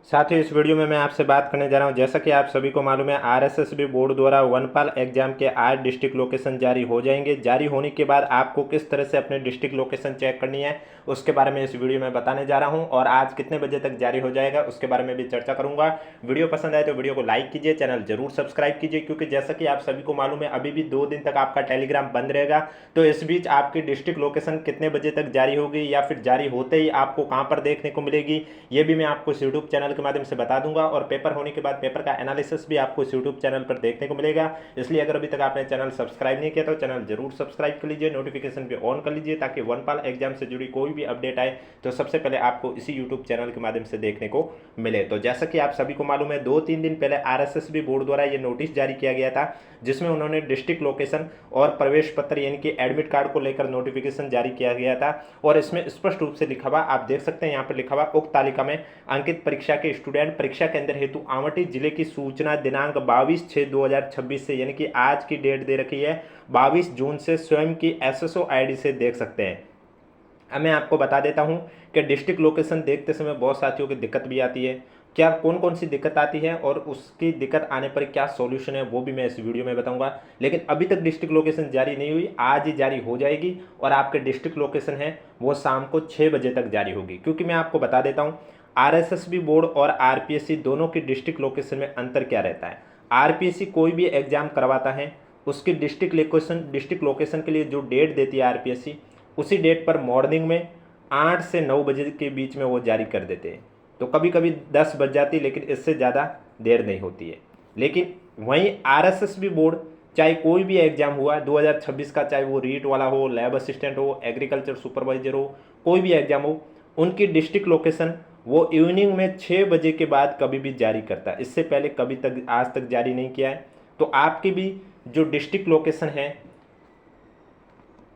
साथ ही इस वीडियो में मैं आपसे बात करने जा रहा हूं, जैसा कि आप सभी को मालूम है आरएसएसबी बोर्ड द्वारा वनपाल एग्जाम के आज डिस्ट्रिक्ट लोकेशन जारी हो जाएंगे। जारी होने के बाद आपको किस तरह से अपने डिस्ट्रिक्ट लोकेशन चेक करनी है उसके बारे में इस वीडियो में बताने जा रहा हूं, और आज कितने बजे तक जारी हो जाएगा उसके बारे में भी चर्चा करूंगा। वीडियो पसंद आए तो वीडियो को लाइक कीजिए, चैनल जरूर सब्सक्राइब कीजिए, क्योंकि जैसा कि आप सभी को मालूम है अभी भी 2 दिन तक आपका टेलीग्राम बंद रहेगा। तो इस बीच आपकी डिस्ट्रिक्ट लोकेशन कितने बजे तक जारी होगी या फिर जारी होते ही आपको कहां पर देखने को मिलेगी, ये भी मैं आपको इस यूट्यूब चैनल के माध्यम से बता दूंगा। और पेपर होने के बाद पेपर का एनालिसिस भी आपको इस यूट्यूब चैनल पर देखने को मिलेगा। इसलिए अगर अभी तक आपने चैनल सब्सक्राइब नहीं किया तो चैनल जरूर सब्सक्राइब कर लीजिए, नोटिफिकेशन भी ऑन कर लीजिए, ताकि वनपाल एग्जाम से जुड़ी कोई भी अपडेट आए तो सबसे पहले आपको इसी यूट्यूब चैनल के माध्यम से देखने को मिले। तो जैसा कि आप सभी को मालूम है 2-3 दिन पहले आरएसएसबी बोर्ड द्वारा ये नोटिस जारी किया गया था, जिसमें उन्होंने डिस्ट्रिक्ट लोकेशन और प्रवेश पत्र यानी कि एडमिट कार्ड को लेकर नोटिफिकेशन जारी किया गया था। और इसमें स्पष्ट रूप से लिखा हुआ, आप देख सकते हैं यहाँ पर लिखा हुआ, उक्त तालिका में अंकित परीक्षा के स्टूडेंट परीक्षा केंद्र हेतु आवंटित जिले की सूचना दिनांक 22/6/2026 से, यानी कि आज की डेट दे रखी है 22 जून से, स्वयं की एसएसओ आईडी से देख सकते हैं। अब मैं आपको बता देता हूं कि डिस्ट्रिक्ट लोकेशन देखते समय बहुत साथियों की दिक्कत भी आती है। क्या कौन कौन सी दिक्कत आती है और उसकी दिक्कत आने पर क्या सॉल्यूशन है वो भी मैं इस वीडियो में बताऊंगा। लेकिन अभी तक डिस्ट्रिक्ट लोकेशन जारी नहीं हुई, आज ही जारी हो जाएगी और आपके डिस्ट्रिक्ट लोकेशन है वो शाम को 6 बजे तक जारी होगी। क्योंकि मैं आपको बता देता हूँ आरएसएसबी बोर्ड और आरपीएससी दोनों की डिस्ट्रिक्ट लोकेशन में अंतर क्या रहता है। आरपीएससी कोई भी एग्जाम करवाता है उसकी डिस्ट्रिक्ट लोकेशन के लिए जो डेट देती है आरपीएससी, उसी डेट पर मॉर्निंग में 8 से 9 बजे के बीच में वो जारी कर देते हैं। तो कभी कभी 10 बज जाती है, लेकिन इससे ज़्यादा देर नहीं होती है। लेकिन वहीं आरएसएसबी बोर्ड चाहे कोई भी एग्जाम हुआ 2026 का, चाहे वो रीट वाला हो, लैब असिस्टेंट हो, एग्रीकल्चर सुपरवाइजर हो, कोई भी एग्जाम हो, उनकी डिस्ट्रिक्ट लोकेशन वो इवनिंग में 6 बजे के बाद कभी भी जारी करता है। इससे पहले कभी तक आज तक जारी नहीं किया है। तो आपकी भी जो डिस्ट्रिक्ट लोकेशन है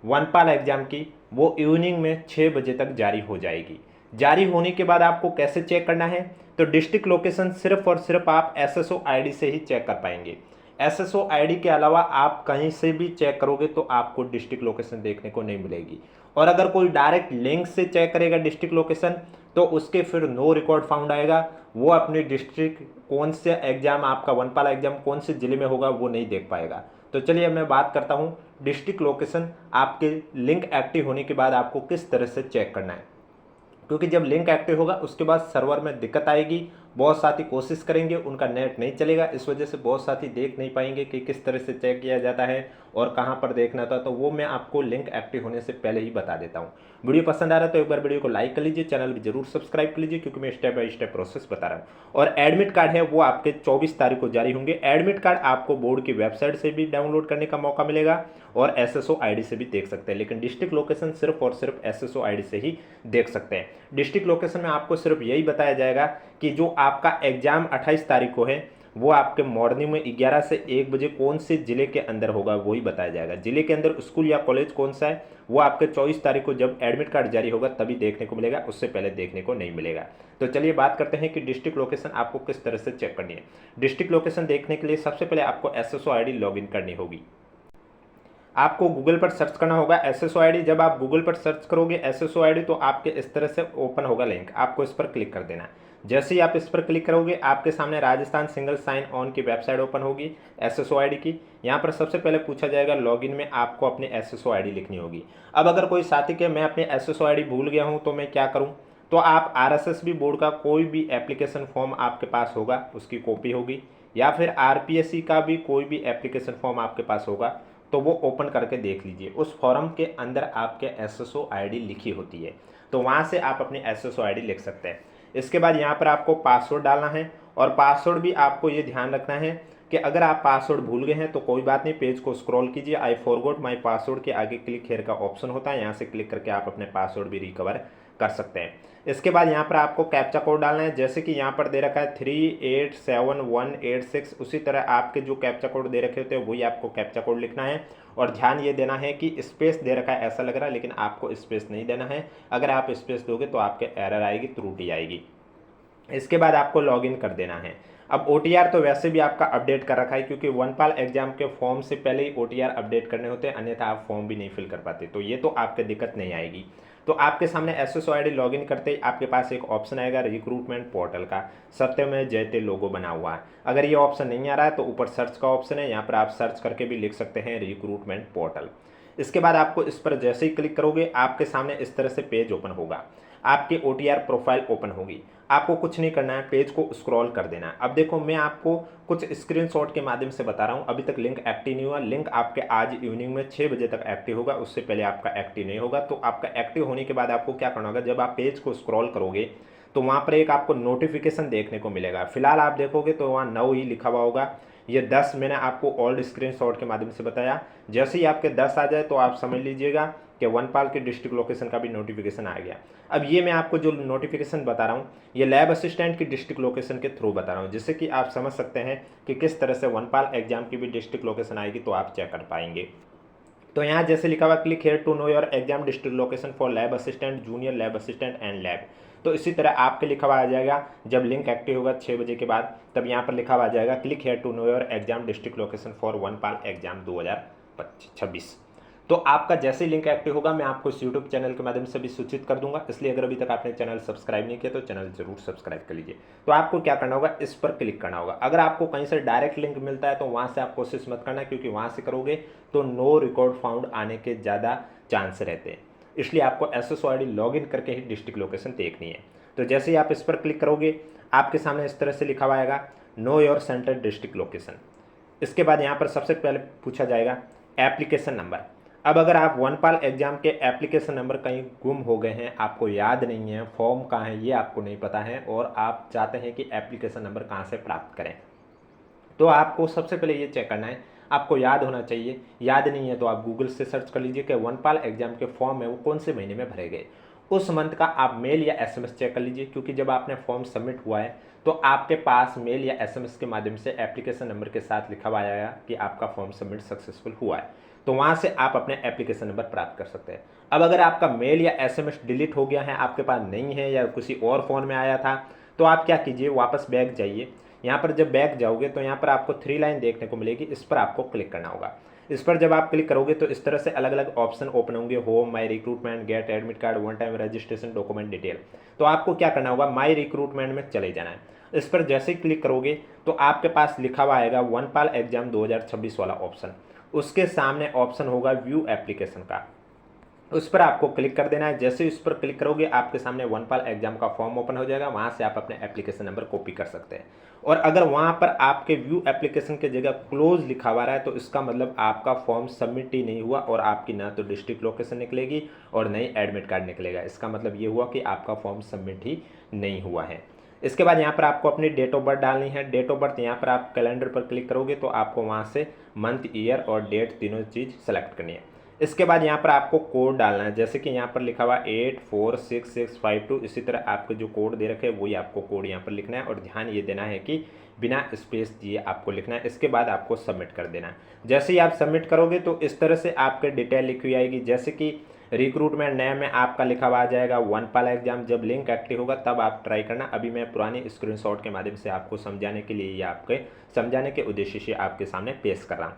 वनपाल एग्जाम की, वो इवनिंग में 6 बजे तक जारी हो जाएगी। जारी होने के बाद आपको कैसे चेक करना है, तो डिस्ट्रिक्ट लोकेशन सिर्फ और सिर्फ आप एसएसओ आईडी से ही चेक कर पाएंगे। एसएसओ आईडी के अलावा आप कहीं से भी चेक करोगे तो आपको डिस्ट्रिक्ट लोकेशन देखने को नहीं मिलेगी। और अगर कोई डायरेक्ट लिंक से चेक करेगा डिस्ट्रिक्ट लोकेशन तो उसके फिर नो रिकॉर्ड फाउंड आएगा। वो अपनी डिस्ट्रिक्ट कौन से एग्जाम, आपका वनपाल एग्जाम कौन से जिले में होगा वो नहीं देख पाएगा। तो चलिए मैं बात करता हूँ डिस्ट्रिक्ट लोकेशन आपके लिंक एक्टिव होने के बाद आपको किस तरह से चेक करना है। क्योंकि जब लिंक एक्टिव होगा उसके बाद सर्वर में दिक्कत आएगी, बहुत साथी कोशिश करेंगे, उनका नेट नहीं चलेगा, इस वजह से बहुत साथी देख नहीं पाएंगे कि किस तरह से चेक किया जाता है और कहां पर देखना था। तो वो मैं आपको लिंक एक्टिव होने से पहले ही बता देता हूं। वीडियो पसंद आ रहा है तो एक बार वीडियो को लाइक कर लीजिए, चैनल भी जरूर सब्सक्राइब कर लीजिए, क्योंकि मैं स्टेप बाय स्टेप प्रोसेस बता रहा हूँ। और एडमिट कार्ड है वो आपके 24 तारीख को जारी होंगे। एडमिट कार्ड आपको बोर्ड की वेबसाइट से भी डाउनलोड करने का मौका मिलेगा और एसएसओ आईडी से भी देख सकते हैं। लेकिन डिस्ट्रिक्ट लोकेशन सिर्फ और सिर्फ एसएसओ आईडी से ही देख सकते हैं। डिस्ट्रिक्ट लोकेशन में आपको सिर्फ यही बताया जाएगा कि जो आपका एग्जाम 28 तारीख को है वो आपके मॉर्निंग में 11 से 1 बजे कौन से जिले के अंदर होगा वही बताया जाएगा। जिले के अंदर स्कूल या कॉलेज कौन सा है वो आपके 24 तारीख को जब एडमिट कार्ड जारी होगा तभी देखने को मिलेगा, उससे पहले देखने को नहीं मिलेगा। तो चलिए बात करते हैं कि डिस्ट्रिक्ट लोकेशन आपको किस तरह से चेक करनी है। डिस्ट्रिक्ट लोकेशन देखने के लिए सबसे पहले आपको एसएसओ आईडी लॉगिन करनी होगी। आपको गूगल पर सर्च करना होगा एसएसओ आईडी। जब आप गूगल पर सर्च करोगे एसएसओ आईडी तो आपके इस तरह से ओपन होगा लिंक, आपको इस पर क्लिक कर देना है। जैसे ही आप इस पर क्लिक करोगे आपके सामने राजस्थान सिंगल साइन ऑन की वेबसाइट ओपन होगी एसएसओ आईडी की। यहाँ पर सबसे पहले पूछा जाएगा लॉगिन में आपको अपनी एसएसओ आईडी लिखनी होगी। अब अगर कोई साथी के मैं अपनी एसएसओ आईडी भूल गया हूँ तो मैं क्या करूँ, तो आप आरएसएसबी बोर्ड का कोई भी एप्लीकेशन फॉर्म आपके पास होगा उसकी कॉपी होगी, या फिर आरपीएससी का भी कोई भी एप्लीकेशन फॉर्म आपके पास होगा तो वो ओपन करके देख लीजिए। उस फॉर्म के अंदर आपके एसएसओ आईडी लिखी होती है, तो वहाँ से आप अपनी एसएसओ आईडी लिख सकते हैं। इसके बाद यहाँ पर आपको पासवर्ड डालना है, और पासवर्ड भी आपको ये ध्यान रखना है कि अगर आप पासवर्ड भूल गए हैं तो कोई बात नहीं, पेज को स्क्रॉल कीजिए, आई फॉरगॉट माय पासवर्ड के आगे क्लिक हेयर का ऑप्शन होता है, यहाँ से क्लिक करके आप अपने पासवर्ड भी रिकवर कर सकते हैं। इसके बाद यहाँ पर आपको कैप्चा कोड डालना है, जैसे कि यहाँ पर दे रखा है 387186, उसी तरह आपके जो कैप्चा कोड दे रखे होते हैं वही आपको कैप्चा कोड लिखना है। और ध्यान ये देना है कि स्पेस दे रखा है ऐसा लग रहा है, लेकिन आपको स्पेस नहीं देना है। अगर आप स्पेस दोगे तो आपके एरर आएगी, त्रुटि आएगी। इसके बाद आपको लॉगिन कर देना है। अब ओटीआर तो वैसे भी आपका अपडेट कर रखा है, क्योंकि वनपाल एग्जाम के फॉर्म से पहले ही ओटीआर अपडेट करने होते हैं, अन्यथा आप फॉर्म भी नहीं फिल कर पाते, तो ये तो आपके दिक्कत नहीं आएगी। तो आपके सामने एसएसओ आईडी लॉगिन करते ही आपके पास एक ऑप्शन आएगा रिक्रूटमेंट पोर्टल का, सत्यमेव जयते लोगो बना हुआ है। अगर ये ऑप्शन नहीं आ रहा है तो ऊपर सर्च का ऑप्शन है, यहाँ पर आप सर्च करके भी लिख सकते हैं रिक्रूटमेंट पोर्टल। इसके बाद आपको इस पर जैसे ही क्लिक करोगे आपके सामने इस तरह से पेज ओपन होगा, आपकी OTR प्रोफाइल ओपन होगी। आपको कुछ नहीं करना है, पेज को स्क्रॉल कर देना है। अब देखो मैं आपको कुछ स्क्रीनशॉट के माध्यम से बता रहा हूँ, अभी तक लिंक एक्टिव नहीं हुआ। लिंक आपके आज इवनिंग में 6 बजे तक एक्टिव होगा, उससे पहले आपका एक्टिव नहीं होगा। तो आपका एक्टिव होने के बाद आपको क्या करना होगा, जब आप पेज को स्क्रॉल करोगे तो वहाँ पर एक आपको नोटिफिकेशन देखने को मिलेगा। फिलहाल आप देखोगे तो वहाँ 9 ही लिखा हुआ होगा, ये 10 मैंने आपको ओल्ड स्क्रीनशॉट के माध्यम से बताया। जैसे ही आपके 10 आ जाए तो आप समझ लीजिएगा कि वनपाल के डिस्ट्रिक्ट लोकेशन का भी नोटिफिकेशन आ गया। अब ये मैं आपको जो नोटिफिकेशन बता रहा हूँ ये लैब असिस्टेंट की डिस्ट्रिक्ट लोकेशन के थ्रू बता रहा हूँ, जिससे कि आप समझ सकते हैं कि किस तरह से वनपाल एग्जाम की भी डिस्ट्रिक्ट लोकेशन आएगी तो आप चेक कर पाएंगे। तो यहाँ जैसे लिखा हुआ click here to know your exam district location for lab assistant, junior lab assistant and lab. तो इसी तरह आपके लिखा हुआ आ जाएगा, जब लिंक एक्टिव होगा 6 बजे के बाद तब यहाँ पर लिखा हुआ आ जाएगा click here to know your exam district location for वनपाल एग्जाम 2026। तो आपका जैसे ही लिंक एक्टिव होगा मैं आपको इस यूट्यूब चैनल के माध्यम से भी सूचित कर दूंगा, इसलिए अगर अभी तक आपने चैनल सब्सक्राइब नहीं किया तो चैनल जरूर सब्सक्राइब कर लीजिए। तो आपको क्या करना होगा, इस पर क्लिक करना होगा। अगर आपको कहीं से डायरेक्ट लिंक मिलता है तो वहाँ से आप कोशिश मत करना, क्योंकि वहाँ से करोगे तो नो रिकॉर्ड फाउंड आने के ज़्यादा चांस रहते हैं, इसलिए आपको एसएसओ आईडी लॉगिन करके ही डिस्ट्रिक्ट लोकेशन देखनी है। तो जैसे ही आप इस पर क्लिक करोगे आपके सामने इस तरह से लिखा हुआ आएगा know your centre district location. इसके बाद यहाँ पर सबसे पहले पूछा जाएगा एप्लीकेशन नंबर। अब अगर आप वनपाल एग्जाम के एप्लीकेशन नंबर कहीं गुम हो गए हैं, आपको याद नहीं है, फॉर्म कहाँ है ये आपको नहीं पता है और आप चाहते हैं कि एप्लीकेशन नंबर कहाँ से प्राप्त करें, तो आपको सबसे पहले ये चेक करना है, आपको याद होना चाहिए। याद नहीं है तो आप गूगल से सर्च कर लीजिए कि वनपाल एग्जाम के फॉर्म है वो कौन से महीने में भरे गए, उस मंथ का आप मेल या SMS चेक कर लीजिए, क्योंकि जब आपने फॉर्म सबमिट हुआ है तो आपके पास मेल या SMS के माध्यम से एप्लीकेशन नंबर के साथ लिखा हुआ आएगा कि आपका फॉर्म सबमिट सक्सेसफुल हुआ है, तो वहाँ से आप अपने एप्लीकेशन नंबर प्राप्त कर सकते हैं। अब अगर आपका मेल या SMS डिलीट हो गया है, आपके पास नहीं है या किसी और फ़ोन में आया था, तो आप क्या कीजिए, वापस बैक जाइए। यहाँ पर जब बैक जाओगे तो यहाँ पर आपको 3 लाइन देखने को मिलेगी, इस पर आपको क्लिक करना होगा। इस पर जब आप क्लिक करोगे तो इस तरह से अलग अलग ऑप्शन ओपन होंगे, home, my recruitment, get admit card, one time registration, document detail. तो आपको क्या करना होगा, माई रिक्रूटमेंट में चले जाना है। इस पर जैसे ही क्लिक करोगे तो आपके पास लिखा हुआ आएगा वनपाल एग्जाम 2026 वाला ऑप्शन, उसके सामने ऑप्शन होगा व्यू एप्लीकेशन का, उस पर आपको क्लिक कर देना है। जैसे उस पर क्लिक करोगे आपके सामने वनपाल एग्जाम का फॉर्म ओपन हो जाएगा, वहाँ से आप अपने एप्लीकेशन नंबर कॉपी कर सकते हैं। और अगर वहाँ पर आपके व्यू एप्लीकेशन की जगह क्लोज लिखा हुआ है तो इसका मतलब आपका फॉर्म सबमिट ही नहीं हुआ और आपकी ना तो डिस्ट्रिक्ट लोकेशन निकलेगी और ना ही एडमिट कार्ड निकलेगा। इसका मतलब ये हुआ कि आपका फॉर्म सबमिट ही नहीं हुआ है। इसके बाद यहाँ पर आपको अपनी डेट ऑफ बर्थ डालनी है। डेट ऑफ बर्थ यहाँ पर आप कैलेंडर पर क्लिक करोगे तो आपको वहाँ से मंथ, ईयर और डेट तीनों चीज़ सेलेक्ट करनी है। इसके बाद यहाँ पर आपको कोड डालना है, जैसे कि यहाँ पर लिखा हुआ 846652, इसी तरह आपके जो कोड दे रखे हैं वही आपको कोड यहाँ पर लिखना है और ध्यान ये देना है कि बिना स्पेस दिए आपको लिखना है। इसके बाद आपको सबमिट कर देना है। जैसे ही आप सबमिट करोगे तो इस तरह से आपके डिटेल लिखी हुई आएगी, जैसे कि रिक्रूटमेंट नेम में आपका लिखा हुआ आ जाएगा वनपाल एग्जाम। जब लिंक एक्टिव होगा तब आप ट्राई करना। अभी मैं पुरानी स्क्रीनशॉट के माध्यम से आपको समझाने के लिए या आपके समझाने के उद्देश्य से आपके सामने पेश कर रहा हूँ।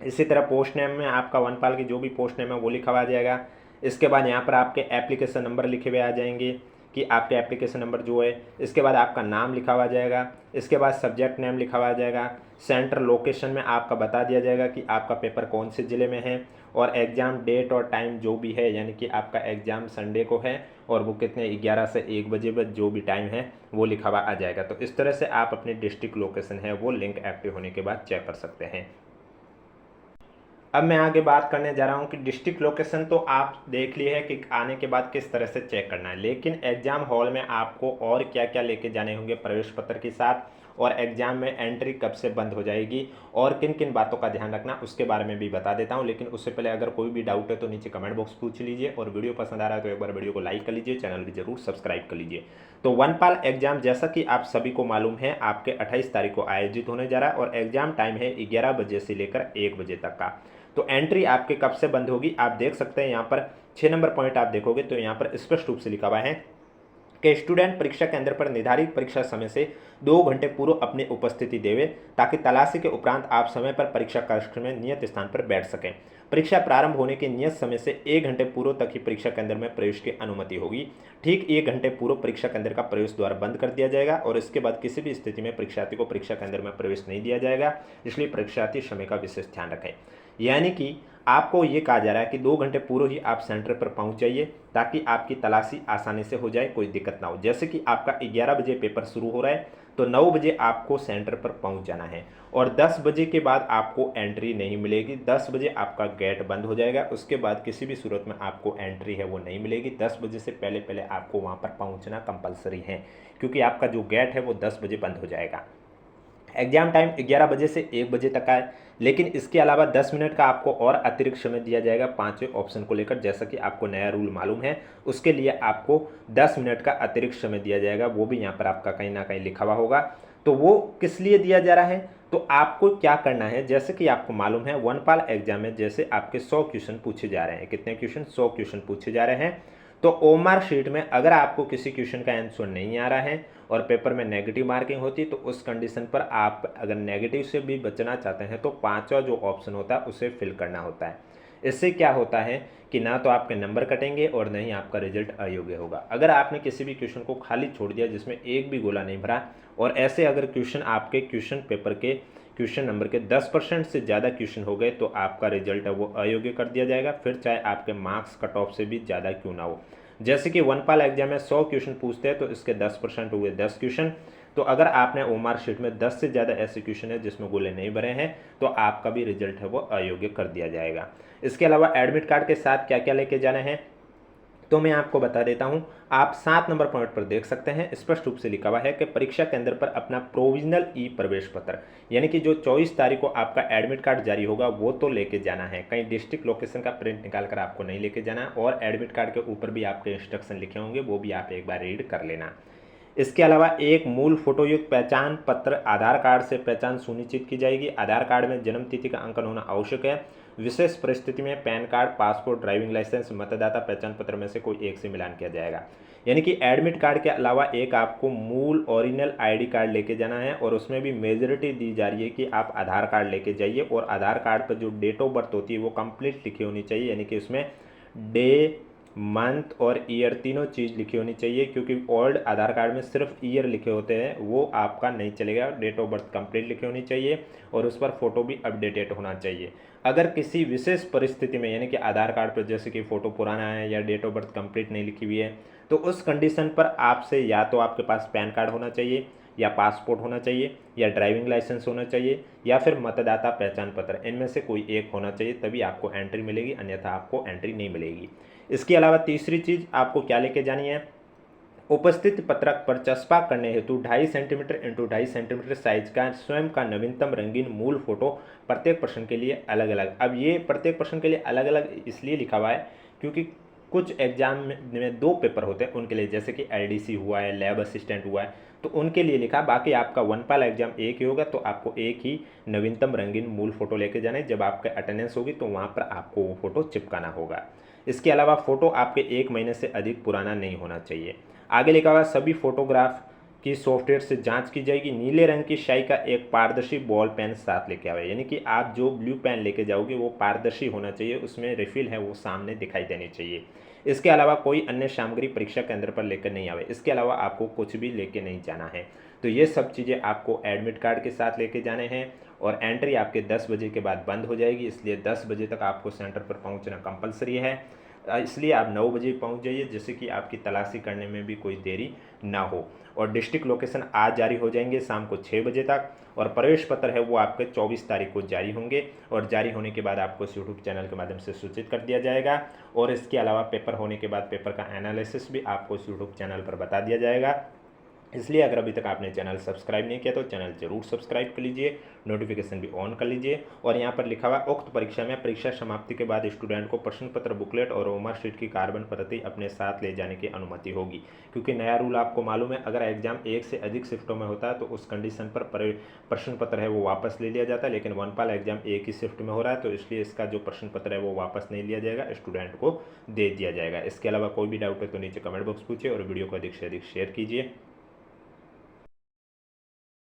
इसी तरह पोस्ट नेम में आपका वनपाल की जो भी पोस्ट नेम है वो लिखा हुआ आ जाएगा। इसके बाद यहाँ पर आपके एप्लीकेशन नंबर लिखे हुए आ जाएंगे कि आपके एप्लीकेशन नंबर जो है। इसके बाद आपका नाम लिखा हुआ आ जाएगा। इसके बाद सब्जेक्ट नेम लिखा हुआ आ जाएगा। सेंटर लोकेशन में आपका बता दिया जाएगा कि आपका पेपर कौन से ज़िले में है और एग्ज़ाम डेट और टाइम जो भी है, यानी कि आपका एग्ज़ाम संडे को है और वो कितने 11 से 1 बजे पर जो भी टाइम है वो लिखा हुआ आ जाएगा। तो इस तरह से आप अपनी डिस्ट्रिक्ट लोकेशन है वो लिंक एक्टिव होने के बाद चेक कर सकते हैं। अब मैं आगे बात करने जा रहा हूं कि डिस्ट्रिक्ट लोकेशन तो आप देख लिए है कि आने के बाद किस तरह से चेक करना है, लेकिन एग्जाम हॉल में आपको और क्या क्या लेके जाने होंगे प्रवेश पत्र के साथ, और एग्जाम में एंट्री कब से बंद हो जाएगी और किन किन बातों का ध्यान रखना उसके बारे में भी बता देता हूं। लेकिन उससे पहले अगर कोई भी डाउट है तो नीचे कमेंट बॉक्स पूछ लीजिए, और वीडियो पसंद आ रहा है तो एक बार वीडियो को लाइक कर लीजिए, चैनल भी जरूर सब्सक्राइब कर लीजिए। तो वनपाल एग्जाम जैसा कि आप सभी को मालूम है आपके 28 तारीख को आयोजित होने जा रहा है और एग्जाम टाइम है 11 बजे से लेकर 1 बजे तक का। तो एंट्री आपके कब से बंद होगी आप देख सकते हैं। यहाँ पर 6 नंबर पॉइंट आप देखोगे तो यहाँ पर स्पष्ट रूप से लिखा हुआ है कि स्टूडेंट परीक्षा केंद्र पर निर्धारित परीक्षा समय से 2 घंटे पूर्व अपनी उपस्थिति देवे, ताकि तलाशी के उपरांत आप समय पर परीक्षा कक्ष में नियत स्थान पर बैठ सकें। परीक्षा प्रारंभ होने के नियत समय से 1 घंटे पूर्व तक ही परीक्षा केंद्र में प्रवेश की अनुमति होगी। ठीक 1 घंटे पूर्व परीक्षा केंद्र का प्रवेश द्वार बंद कर दिया जाएगा और इसके बाद किसी भी स्थिति में परीक्षार्थी को परीक्षा केंद्र में प्रवेश नहीं दिया जाएगा, इसलिए परीक्षार्थी समय का विशेष ध्यान रखें। यानी कि आपको ये कहा जा रहा है कि 2 घंटे पूर्व ही आप सेंटर पर पहुंच जाइए ताकि आपकी तलाशी आसानी से हो जाए, कोई दिक्कत ना हो। जैसे कि आपका 11 बजे पेपर शुरू हो रहा है तो 9 बजे आपको सेंटर पर पहुंच जाना है और 10 बजे के बाद आपको एंट्री नहीं मिलेगी। 10 बजे आपका गेट बंद हो जाएगा, उसके बाद किसी भी सूरत में आपको एंट्री है वो नहीं मिलेगी। 10 बजे से पहले पहले आपको वहाँ पर पहुँचना कंपलसरी है, क्योंकि आपका जो गेट है वो 10 बजे बंद हो जाएगा। एग्जाम टाइम 11 बजे से 1 बजे तक का है, लेकिन इसके अलावा 10 मिनट का आपको और अतिरिक्त समय दिया जाएगा 5वें ऑप्शन को लेकर। जैसा कि आपको नया रूल मालूम है, उसके लिए आपको 10 मिनट का अतिरिक्त समय दिया जाएगा, वो भी यहाँ पर आपका कहीं ना कहीं लिखा हुआ होगा। तो वो किस लिए दिया जा रहा है, तो आपको क्या करना है, जैसे कि आपको मालूम है वनपाल एग्जाम में जैसे आपके 100 क्वेश्चन पूछे जा रहे हैं। कितने क्वेश्चन? 100 क्वेश्चन पूछे जा रहे हैं। तो ओमार शीट में अगर आपको किसी क्वेश्चन का आंसर नहीं आ रहा है और पेपर में नेगेटिव मार्किंग होती, तो उस कंडीशन पर आप अगर नेगेटिव से भी बचना चाहते हैं तो 5वां जो ऑप्शन होता है उसे फिल करना होता है। इससे क्या होता है कि ना तो आपके नंबर कटेंगे और न ही आपका रिजल्ट अयोग्य होगा। अगर आपने किसी भी क्वेश्चन को खाली छोड़ दिया जिसमें एक भी गोला नहीं भरा, और ऐसे अगर क्वेश्चन आपके क्वेश्चन पेपर के क्वेश्चन नंबर के 10% से ज़्यादा क्वेश्चन हो गए, तो आपका रिजल्ट है वो अयोग्य कर दिया जाएगा, फिर चाहे आपके मार्क्स कट ऑफ से भी ज़्यादा क्यों ना हो। जैसे कि वनपाल एग्जाम में 100 क्वेश्चन पूछते हैं तो इसके 10% हुए 10 क्वेश्चन। तो अगर आपने ओमार शीट में 10 से ज़्यादा ऐसे क्वेश्चन है जिसमें गोले नहीं भरे हैं, तो आपका भी रिजल्ट है वो अयोग्य कर दिया जाएगा। इसके अलावा एडमिट कार्ड के साथ क्या क्या लेके जाना है, तो मैं आपको बता देता हूं। आप 7 नंबर पॉइंट पर देख सकते हैं, स्पष्ट रूप से लिखा हुआ है कि परीक्षा केंद्र पर अपना प्रोविजनल ई प्रवेश पत्र, यानी कि जो 24 तारीख को आपका एडमिट कार्ड जारी होगा वो तो लेके जाना है। कहीं डिस्ट्रिक्ट लोकेशन का प्रिंट निकाल कर आपको नहीं लेके जाना, और एडमिट कार्ड के ऊपर भी आपके इंस्ट्रक्शन लिखे होंगे, वो भी आप एक बार रीड कर लेना। इसके अलावा एक मूल फोटोयुक्त पहचान पत्र आधार कार्ड से पहचान सुनिश्चित की जाएगी। आधार कार्ड में जन्म तिथि का अंकन होना आवश्यक है। विशेष परिस्थिति में PAN card, passport, driving licence, मतदाता पहचान पत्र में से कोई एक से मिलान किया जाएगा। यानी कि एडमिट कार्ड के अलावा एक आपको मूल ओरिजिनल आईडी कार्ड लेके जाना है, और उसमें भी मेजोरिटी दी जा रही है कि आप आधार कार्ड लेके जाइए, और आधार कार्ड पर जो डेट ऑफ बर्थ होती है वो कंप्लीट लिखी होनी चाहिए, यानी कि उसमें डे, मंथ और ईयर तीनों चीज़ लिखी होनी चाहिए, क्योंकि ओल्ड आधार कार्ड में सिर्फ ईयर लिखे होते हैं, वो आपका नहीं चलेगा। डेट ऑफ बर्थ कंप्लीट लिखी होनी चाहिए और उस पर फोटो भी अपडेटेड होना चाहिए। अगर किसी विशेष परिस्थिति में, यानी कि आधार कार्ड पर जैसे कि फ़ोटो पुराना है या डेट ऑफ बर्थ कंप्लीट नहीं लिखी हुई है, तो उस कंडीशन पर आपसे या तो आपके पास पैन कार्ड होना चाहिए, या पासपोर्ट होना चाहिए, या ड्राइविंग लाइसेंस होना चाहिए, या फिर मतदाता पहचान पत्र, इनमें से कोई एक होना चाहिए, तभी आपको एंट्री मिलेगी, अन्यथा आपको एंट्री नहीं मिलेगी। इसके अलावा तीसरी चीज़ आपको क्या लेके जानी है, उपस्थित पत्रक पर चस्पा करने हेतु 2.5 सेंटीमीटर × 2.5 सेंटीमीटर साइज का स्वयं का नवीनतम रंगीन मूल फोटो प्रत्येक प्रश्न के लिए अलग अलग। अब ये प्रत्येक प्रश्न के लिए अलग अलग इसलिए लिखा हुआ है क्योंकि कुछ एग्जाम में 2 पेपर होते हैं उनके लिए, जैसे कि एलडीसी हुआ है, लैब असिस्टेंट हुआ है, तो उनके लिए लिखा। बाकी आपका वनपाल एग्जाम एक ही होगा, तो आपको एक ही नवीनतम रंगीन मूल फोटो लेके जाना है। जब आपका अटेंडेंस होगी तो वहाँ पर आपको वो फोटो चिपकाना होगा। इसके अलावा फ़ोटो आपके 1 महीने से अधिक पुराना नहीं होना चाहिए। आगे लिखा हुआ सभी फोटोग्राफ की सॉफ्टवेयर से जांच की जाएगी। नीले रंग की स्याही का एक पारदर्शी बॉल पेन साथ लेके आवे, यानी कि आप जो ब्लू पेन लेके जाओगे वो पारदर्शी होना चाहिए, उसमें रिफिल है वो सामने दिखाई देनी चाहिए। इसके अलावा कोई अन्य सामग्री परीक्षा केंद्र पर लेकर नहीं आवे। इसके अलावा आपको कुछ भी लेके नहीं जाना है। तो ये सब चीज़ें आपको एडमिट कार्ड के साथ लेके जाने हैं, और एंट्री आपके 10 बजे के बाद बंद हो जाएगी, इसलिए 10 बजे तक आपको सेंटर पर पहुंचना कंपलसरी है। इसलिए आप 9 बजे पहुंच जाइए, जिससे कि आपकी तलाशी करने में भी कोई देरी ना हो। और डिस्ट्रिक्ट लोकेशन आज जारी हो जाएंगे शाम को 6 बजे तक, और प्रवेश पत्र है वो आपके 24 तारीख को जारी होंगे, और जारी होने के बाद आपको यूट्यूब चैनल के माध्यम से सूचित कर दिया जाएगा। और इसके अलावा पेपर होने के बाद पेपर का एनालिसिस भी आपको यूट्यूब चैनल पर बता दिया जाएगा। इसलिए अगर अभी तक आपने चैनल सब्सक्राइब नहीं किया तो चैनल जरूर सब्सक्राइब कर लीजिए, नोटिफिकेशन भी ऑन कर लीजिए। और यहाँ पर लिखा हुआ उक्त परीक्षा में परीक्षा समाप्ति के बाद स्टूडेंट को प्रश्न पत्र, बुकलेट और ओमार शीट की कार्बन प्रति अपने साथ ले जाने की अनुमति होगी, क्योंकि नया रूल आपको मालूम है, अगर एग्जाम 1 से अधिक शिफ्टों में होता है तो उस कंडीशन पर प्रश्न पत्र है वो वापस ले लिया जाता है, लेकिन वनपाल एग्जाम एक ही शिफ्ट में हो रहा है, तो इसलिए इसका जो प्रश्न पत्र है वो वापस नहीं लिया जाएगा, स्टूडेंट को दे दिया जाएगा। इसके अलावा कोई भी डाउट है तो नीचे कमेंट बॉक्स पूछिए, और वीडियो को अधिक से अधिक शेयर कीजिए।